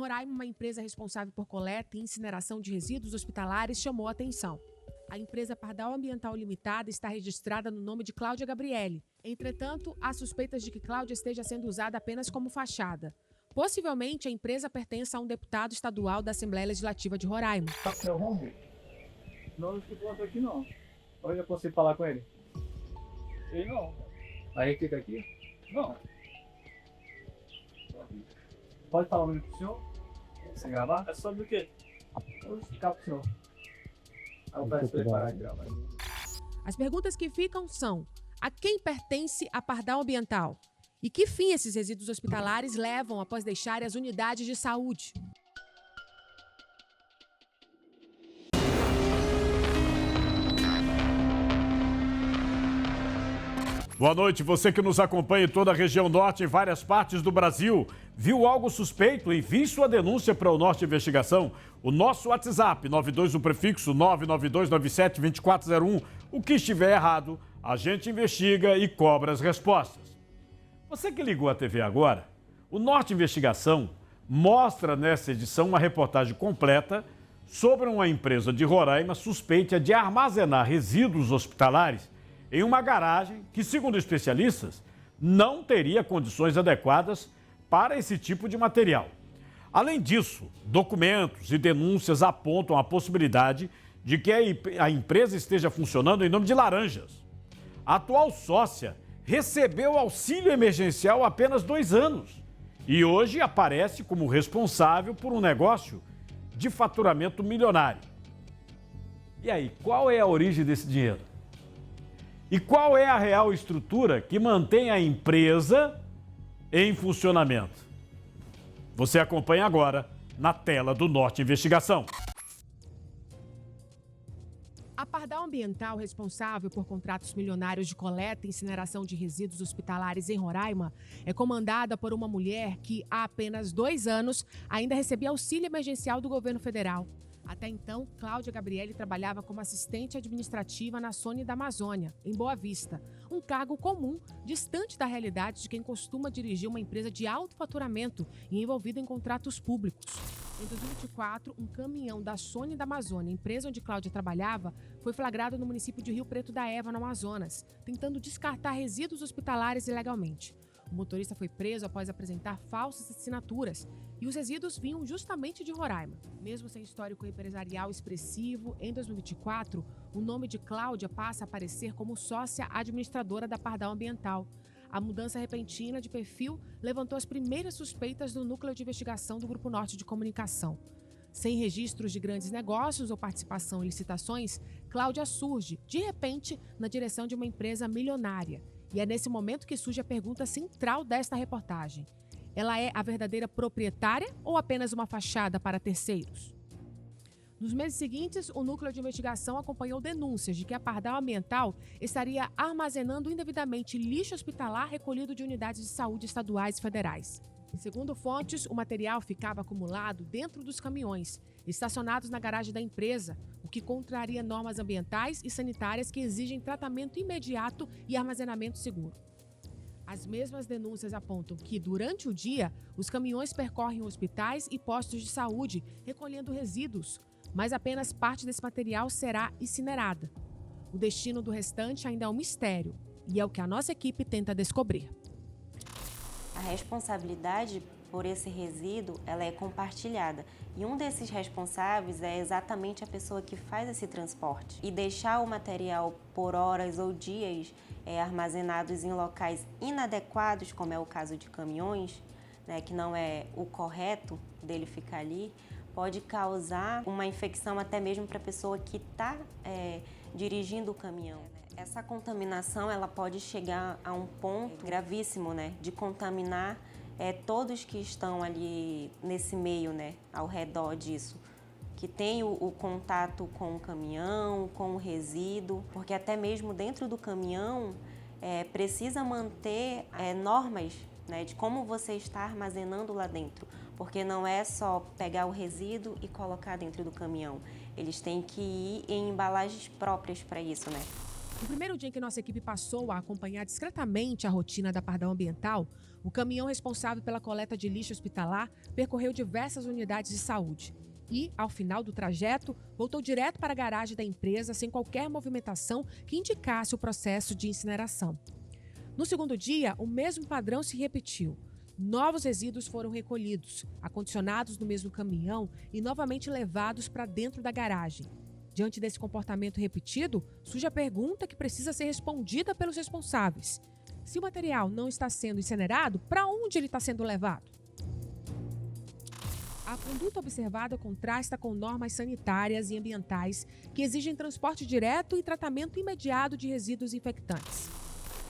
Roraima, uma empresa responsável por coleta e incineração de resíduos hospitalares chamou a atenção. A empresa Pardal Ambiental Limitada está registrada no nome de Cláudia Gabriele. Entretanto, há suspeitas de que Cláudia esteja sendo usada apenas como fachada. Possivelmente, a empresa pertence a um deputado estadual da Assembleia Legislativa de Roraima. Vamos ver. Não se encontra aqui não. Eu já consigo falar com ele? Ele não. Aí fica aqui? Não. Pode falar o nome pro senhor? Você gravar? É sobre o quê? Eu vou explicar pro senhor. Aí eu peço pra ele parar de gravar. As perguntas que ficam são: a quem pertence a Pardal Ambiental? E que fim esses resíduos hospitalares levam após deixarem as unidades de saúde? Boa noite, você que nos acompanha em toda a região norte e várias partes do Brasil. Viu algo suspeito? Envie sua denúncia para o Norte Investigação. O nosso WhatsApp, 92, o prefixo 992972401. O que estiver errado, a gente investiga e cobra as respostas. Você que ligou a TV agora, o Norte Investigação mostra nessa edição uma reportagem completa sobre uma empresa de Roraima suspeita de armazenar resíduos hospitalares em uma garagem que, segundo especialistas, não teria condições adequadas para esse tipo de material. Além disso, documentos e denúncias apontam a possibilidade de que a empresa esteja funcionando em nome de laranjas. A atual sócia recebeu auxílio emergencial há apenas 2 anos e hoje aparece como responsável por um negócio de faturamento milionário. E aí, qual é a origem desse dinheiro? E qual é a real estrutura que mantém a empresa em funcionamento? Você acompanha agora na tela do Norte Investigação. A Pardal Ambiental, responsável por contratos milionários de coleta e incineração de resíduos hospitalares em Roraima, é comandada por uma mulher que, há apenas 2 anos, ainda recebia auxílio emergencial do governo federal. Até então, Cláudia Gabriele trabalhava como assistente administrativa na Sony da Amazônia, em Boa Vista, um cargo comum, distante da realidade de quem costuma dirigir uma empresa de alto faturamento e envolvida em contratos públicos. Em 2024, um caminhão da Sony da Amazônia, empresa onde Cláudia trabalhava, foi flagrado no município de Rio Preto da Eva, no Amazonas, tentando descartar resíduos hospitalares ilegalmente. O motorista foi preso após apresentar falsas assinaturas e os resíduos vinham justamente de Roraima. Mesmo sem histórico empresarial expressivo, em 2024, o nome de Cláudia passa a aparecer como sócia administradora da Pardal Ambiental. A mudança repentina de perfil levantou as primeiras suspeitas do núcleo de investigação do Grupo Norte de Comunicação. Sem registros de grandes negócios ou participação em licitações, Cláudia surge, de repente, na direção de uma empresa milionária. E é nesse momento que surge a pergunta central desta reportagem. Ela é a verdadeira proprietária ou apenas uma fachada para terceiros? Nos meses seguintes, o núcleo de investigação acompanhou denúncias de que a Pardal Ambiental estaria armazenando indevidamente lixo hospitalar recolhido de unidades de saúde estaduais e federais. Segundo fontes, o material ficava acumulado dentro dos caminhões, estacionados na garagem da empresa, o que contraria normas ambientais e sanitárias que exigem tratamento imediato e armazenamento seguro. As mesmas denúncias apontam que, durante o dia, os caminhões percorrem hospitais e postos de saúde, recolhendo resíduos, mas apenas parte desse material será incinerada. O destino do restante ainda é um mistério, e é o que a nossa equipe tenta descobrir. A responsabilidade por esse resíduo, ela é compartilhada. E um desses responsáveis é exatamente a pessoa que faz esse transporte. E deixar o material por horas ou dias armazenados em locais inadequados, como é o caso de caminhões, né, que não é o correto dele ficar ali, pode causar uma infecção até mesmo para a pessoa que está dirigindo o caminhão. Essa contaminação ela pode chegar a um ponto gravíssimo, né, de contaminar todos que estão ali nesse meio, né, ao redor disso, que tem o contato com o caminhão, com o resíduo, porque até mesmo dentro do caminhão precisa manter normas, né, de como você está armazenando lá dentro, porque não é só pegar o resíduo e colocar dentro do caminhão, eles têm que ir em embalagens próprias para isso, né? No primeiro dia em que nossa equipe passou a acompanhar discretamente a rotina da Pardal Ambiental, o caminhão responsável pela coleta de lixo hospitalar percorreu diversas unidades de saúde e, ao final do trajeto, voltou direto para a garagem da empresa sem qualquer movimentação que indicasse o processo de incineração. No segundo dia, o mesmo padrão se repetiu. Novos resíduos foram recolhidos, acondicionados no mesmo caminhão e novamente levados para dentro da garagem. Diante desse comportamento repetido, surge a pergunta que precisa ser respondida pelos responsáveis. Se o material não está sendo incinerado, para onde ele está sendo levado? A conduta observada contrasta com normas sanitárias e ambientais que exigem transporte direto e tratamento imediato de resíduos infectantes.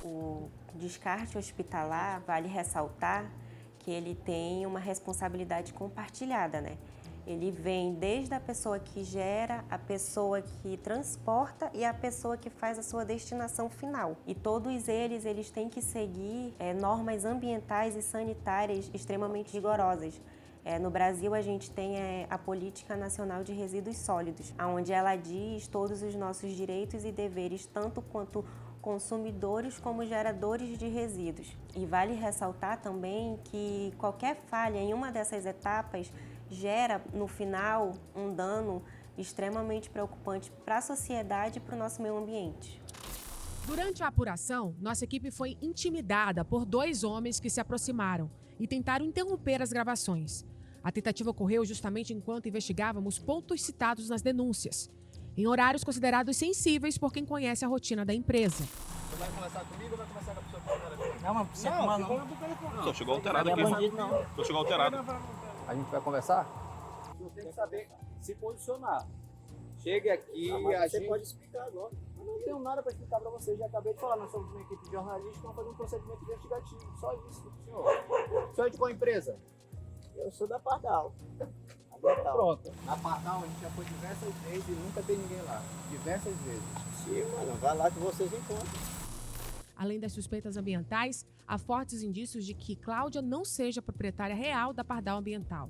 O descarte hospitalar, vale ressaltar que ele tem uma responsabilidade compartilhada, né? Ele vem desde a pessoa que gera, a pessoa que transporta e a pessoa que faz a sua destinação final. E todos eles têm que seguir normas ambientais e sanitárias extremamente rigorosas. No Brasil, a gente tem a Política Nacional de Resíduos Sólidos, onde ela diz todos os nossos direitos e deveres, tanto quanto consumidores como geradores de resíduos. E vale ressaltar também que qualquer falha em uma dessas etapas gera, no final, um dano extremamente preocupante para a sociedade e para o nosso meio ambiente. Durante a apuração, nossa equipe foi intimidada por 2 homens que se aproximaram e tentaram interromper as gravações. A tentativa ocorreu justamente enquanto investigávamos pontos citados nas denúncias, em horários considerados sensíveis por quem conhece a rotina da empresa. Você vai conversar comigo ou vai conversar com a pessoa que está aqui? Não, mas você Não, só chegou alterado aqui. Só chegou alterado. A gente vai conversar? Você tem que saber se posicionar. Chegue aqui e a gente... pode explicar agora. Eu não tenho nada para explicar para vocês, já acabei de falar, nós somos uma equipe de jornalistas que vamos fazer um procedimento investigativo, só isso, senhor. O senhor é de qual empresa? Eu sou da Pardal. Pronto. Na Pardal a gente já foi diversas vezes e nunca tem ninguém lá. Diversas vezes. Sim, mano, vai lá que vocês encontram. Além das suspeitas ambientais, há fortes indícios de que Cláudia não seja proprietária real da Pardal Ambiental.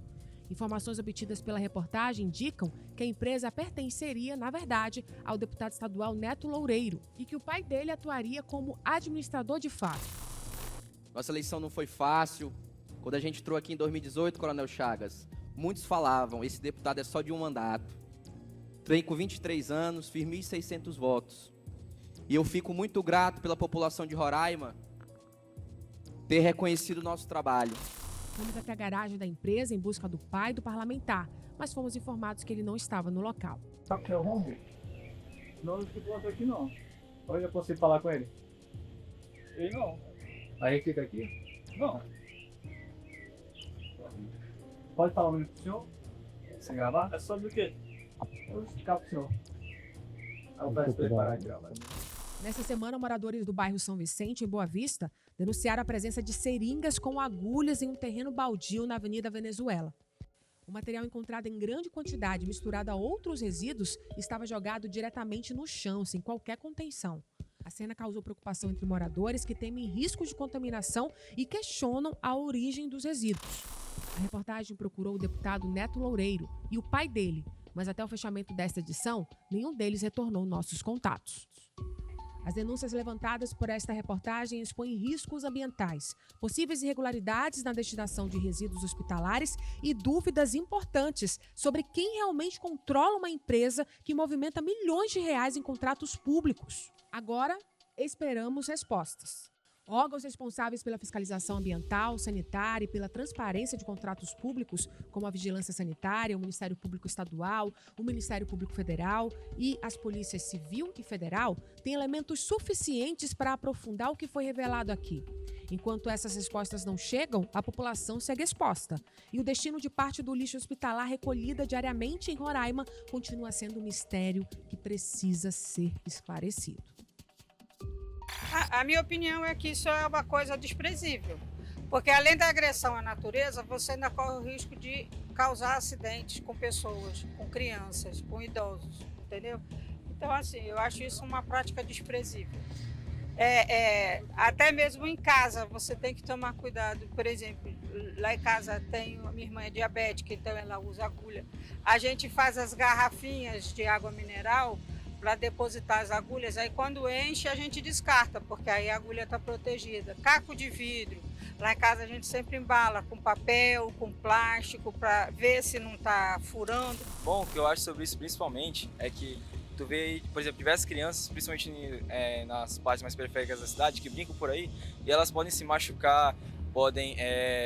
Informações obtidas pela reportagem indicam que a empresa pertenceria, na verdade, ao deputado estadual Neto Loureiro e que o pai dele atuaria como administrador de fato. Nossa eleição não foi fácil. Quando a gente entrou aqui em 2018, Coronel Chagas, muitos falavam, esse deputado é só de um mandato. Entrei com 23 anos, fiz 1.600 votos. E eu fico muito grato pela população de Roraima ter reconhecido o nosso trabalho. Fomos até a garagem da empresa em busca do pai do parlamentar, mas fomos informados que ele não estava no local. Sabe o que é o rombo? Não se planta aqui não. Hoje eu posso ir falar com ele? Ele não. Aí ele fica aqui? Não. Pode falar um minuto pro senhor? Você gravar? É sobre o quê? Eu vou explicar pro senhor. Aí eu peço pra ele parar de gravar. Nessa semana, moradores do bairro São Vicente, em Boa Vista, denunciaram a presença de seringas com agulhas em um terreno baldio na Avenida Venezuela. O material encontrado em grande quantidade, misturado a outros resíduos, estava jogado diretamente no chão, sem qualquer contenção. A cena causou preocupação entre moradores que temem riscos de contaminação e questionam a origem dos resíduos. A reportagem procurou o deputado Neto Loureiro e o pai dele, mas até o fechamento desta edição, nenhum deles retornou nossos contatos. As denúncias levantadas por esta reportagem expõem riscos ambientais, possíveis irregularidades na destinação de resíduos hospitalares e dúvidas importantes sobre quem realmente controla uma empresa que movimenta milhões de reais em contratos públicos. Agora, esperamos respostas. Órgãos responsáveis pela fiscalização ambiental, sanitária e pela transparência de contratos públicos, como a Vigilância Sanitária, o Ministério Público Estadual, o Ministério Público Federal e as polícias civil e federal, têm elementos suficientes para aprofundar o que foi revelado aqui. Enquanto essas respostas não chegam, a população segue exposta. E o destino de parte do lixo hospitalar recolhida diariamente em Roraima continua sendo um mistério que precisa ser esclarecido. A minha opinião é que isso é uma coisa desprezível, porque além da agressão à natureza, você ainda corre o risco de causar acidentes com pessoas, com crianças, com idosos, entendeu? Então, assim, eu acho isso uma prática desprezível. Até mesmo em casa, você tem que tomar cuidado. Por exemplo, lá em casa a minha irmã é diabética, então ela usa agulha. A gente faz as garrafinhas de água mineral para depositar as agulhas. Aí quando enche a gente descarta, porque aí a agulha está protegida. Caco de vidro, lá em casa a gente sempre embala com papel, com plástico, para ver se não está furando. Bom, o que eu acho sobre isso principalmente é que tu vê, por exemplo, diversas crianças, principalmente nas partes mais periféricas da cidade, que brincam por aí, e elas podem se machucar, podem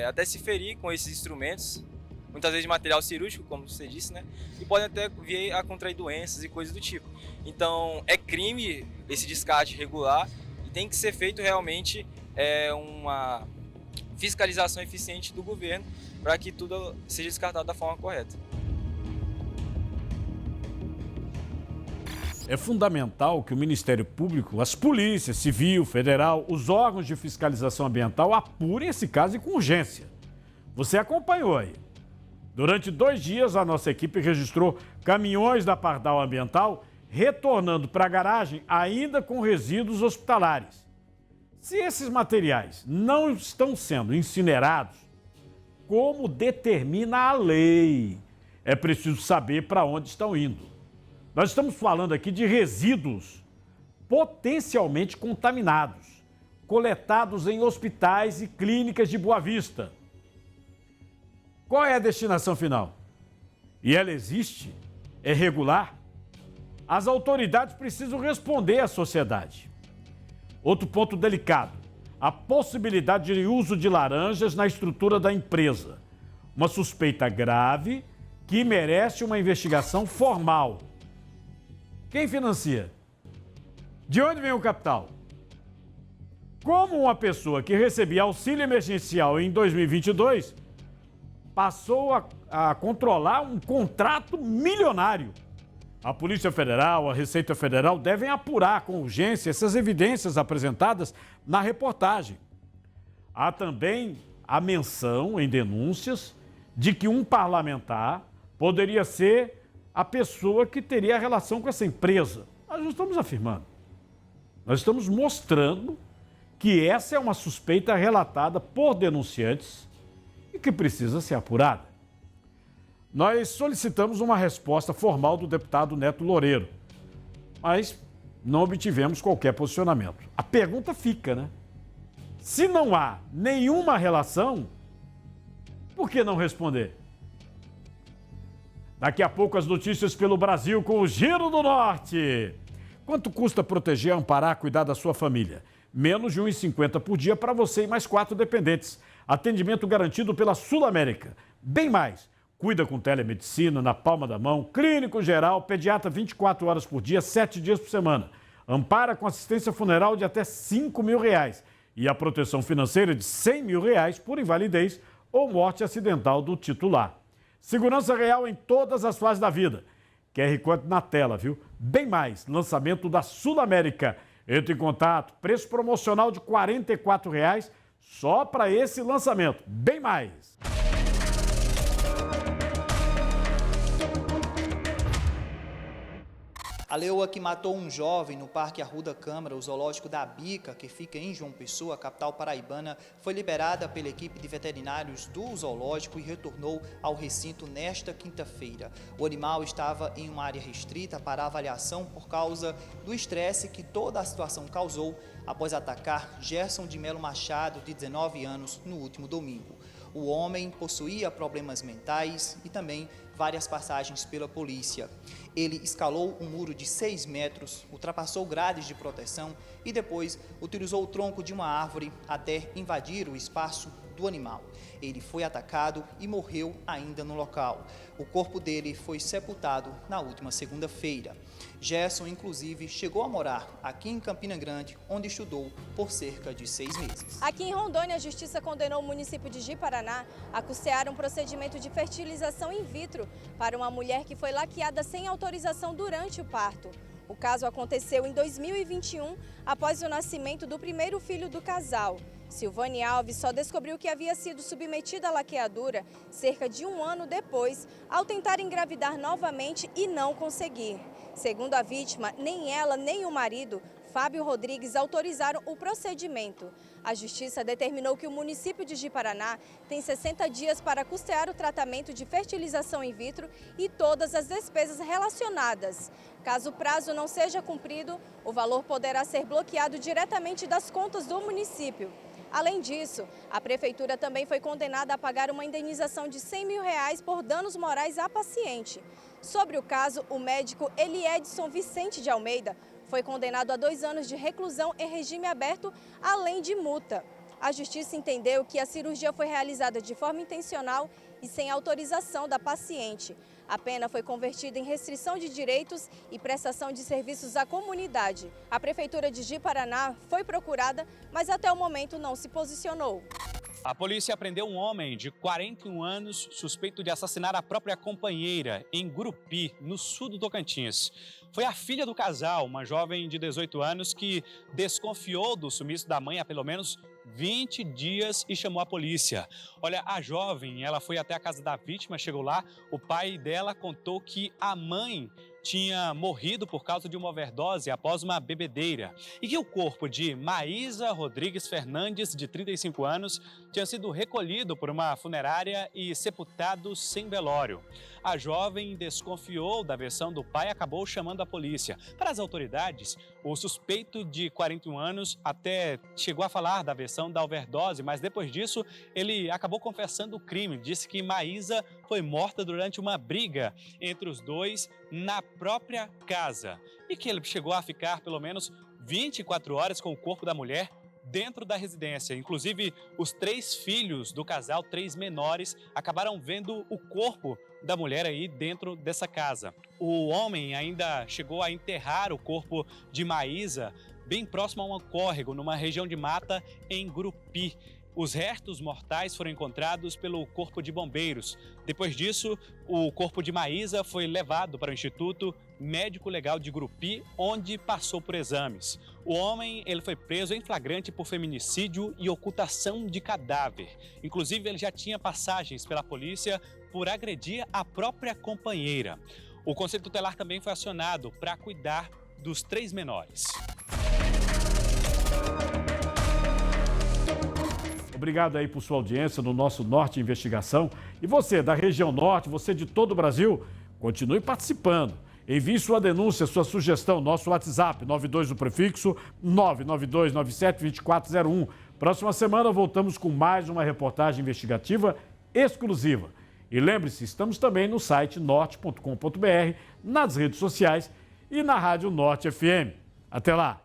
até se ferir com esses instrumentos, muitas vezes de material cirúrgico, como você disse, né? E podem até vir a contrair doenças e coisas do tipo. Então, é crime esse descarte irregular e tem que ser feito realmente uma fiscalização eficiente do governo para que tudo seja descartado da forma correta. É fundamental que o Ministério Público, as polícias, civil, federal, os órgãos de fiscalização ambiental apurem esse caso e com urgência. Você acompanhou aí. Durante 2 dias, a nossa equipe registrou caminhões da Pardal Ambiental retornando para a garagem ainda com resíduos hospitalares. Se esses materiais não estão sendo incinerados, como determina a lei, é preciso saber para onde estão indo. Nós estamos falando aqui de resíduos potencialmente contaminados, coletados em hospitais e clínicas de Boa Vista. Qual é a destinação final? E ela existe? É regular? As autoridades precisam responder à sociedade. Outro ponto delicado, a possibilidade de uso de laranjas na estrutura da empresa. Uma suspeita grave que merece uma investigação formal. Quem financia? De onde vem o capital? Como uma pessoa que recebia auxílio emergencial em 2022 passou a controlar um contrato milionário? A Polícia Federal, a Receita Federal devem apurar com urgência essas evidências apresentadas na reportagem. Há também a menção em denúncias de que um parlamentar poderia ser a pessoa que teria relação com essa empresa. Nós não estamos afirmando. Nós estamos mostrando que essa é uma suspeita relatada por denunciantes e que precisa ser apurada. Nós solicitamos uma resposta formal do deputado Neto Loureiro, mas não obtivemos qualquer posicionamento. A pergunta fica, né? Se não há nenhuma relação, por que não responder? Daqui a pouco as notícias pelo Brasil com o Giro do Norte. Quanto custa proteger, amparar, cuidar da sua família? Menos de R$ 1,50 por dia para você e mais 4 dependentes. Atendimento garantido pela Sul América. Bem mais. Cuida com telemedicina, na palma da mão, clínico geral, pediatra 24 horas por dia, 7 dias por semana. Ampara com assistência funeral de até R$ 5.000 e a proteção financeira de R$ 100.000 por invalidez ou morte acidental do titular. Segurança real em todas as fases da vida. QR Code na tela, viu? Bem mais, lançamento da Sul América. Entre em contato, preço promocional de R$ 44,00 só para esse lançamento. Bem mais. A leoa que matou um jovem no Parque Arruda Câmara, o zoológico da Bica, que fica em João Pessoa, capital paraibana, foi liberada pela equipe de veterinários do zoológico e retornou ao recinto nesta quinta-feira. O animal estava em uma área restrita para avaliação por causa do estresse que toda a situação causou após atacar Gerson de Melo Machado, de 19 anos, no último domingo. O homem possuía problemas mentais e também várias passagens pela polícia. Ele escalou um muro de 6 metros, ultrapassou grades de proteção e depois utilizou o tronco de uma árvore até invadir o espaço do animal. Ele foi atacado e morreu ainda no local. O corpo dele foi sepultado na última segunda-feira. Gerson, inclusive, chegou a morar aqui em Campina Grande, onde estudou por cerca de 6 meses. Aqui em Rondônia, a Justiça condenou o município de Ji-Paraná a custear um procedimento de fertilização in vitro para uma mulher que foi laqueada sem autorização durante o parto. O caso aconteceu em 2021, após o nascimento do primeiro filho do casal. Silvane Alves só descobriu que havia sido submetida à laqueadura cerca de 1 ano depois, ao tentar engravidar novamente e não conseguir. Segundo a vítima, nem ela nem o marido Fábio Rodrigues autorizaram o procedimento. A Justiça determinou que o município de Ji-Paraná tem 60 dias para custear o tratamento de fertilização in vitro e todas as despesas relacionadas. Caso o prazo não seja cumprido, o valor poderá ser bloqueado diretamente das contas do município. Além disso, a Prefeitura também foi condenada a pagar uma indenização de R$100 mil por danos morais à paciente. Sobre o caso, o médico Eliedson Vicente de Almeida foi condenado a 2 anos de reclusão em regime aberto, além de multa. A Justiça entendeu que a cirurgia foi realizada de forma intencional e sem autorização da paciente. A pena foi convertida em restrição de direitos e prestação de serviços à comunidade. A Prefeitura de Ji-Paraná foi procurada, mas até o momento não se posicionou. A polícia prendeu um homem de 41 anos suspeito de assassinar a própria companheira em Gurupi, no sul do Tocantins. Foi a filha do casal, uma jovem de 18 anos, que desconfiou do sumiço da mãe há pelo menos 20 dias e chamou a polícia. Olha, a jovem, ela foi até a casa da vítima, chegou lá, o pai dela contou que a mãe tinha morrido por causa de uma overdose após uma bebedeira e que o corpo de Maísa Rodrigues Fernandes, de 35 anos, tinha sido recolhido por uma funerária e sepultado sem velório. A jovem desconfiou da versão do pai e acabou chamando a polícia. Para as autoridades, o suspeito de 41 anos até chegou a falar da versão da overdose, mas depois disso ele acabou confessando o crime. Disse que Maísa foi morta durante uma briga entre os dois na própria casa e que ele chegou a ficar pelo menos 24 horas com o corpo da mulher dentro da residência. Inclusive, os 3 filhos do casal, 3 menores, acabaram vendo o corpo da mulher aí dentro dessa casa. O homem ainda chegou a enterrar o corpo de Maísa bem próximo a um córrego, numa região de mata em Gurupi. Os restos mortais foram encontrados pelo Corpo de Bombeiros. Depois disso, o corpo de Maísa foi levado para o Instituto Médico Legal de Gurupi, onde passou por exames. O homem ele foi preso em flagrante por feminicídio e ocultação de cadáver. Inclusive, ele já tinha passagens pela polícia por agredir a própria companheira. O Conselho Tutelar também foi acionado para cuidar dos 3 menores. Obrigado aí por sua audiência no nosso Norte Investigação. E você, da região Norte, você de todo o Brasil, continue participando. Envie sua denúncia, sua sugestão, nosso WhatsApp, 92 do prefixo 992972401. Próxima semana voltamos com mais uma reportagem investigativa exclusiva. E lembre-se, estamos também no site norte.com.br, nas redes sociais e na Rádio Norte FM. Até lá!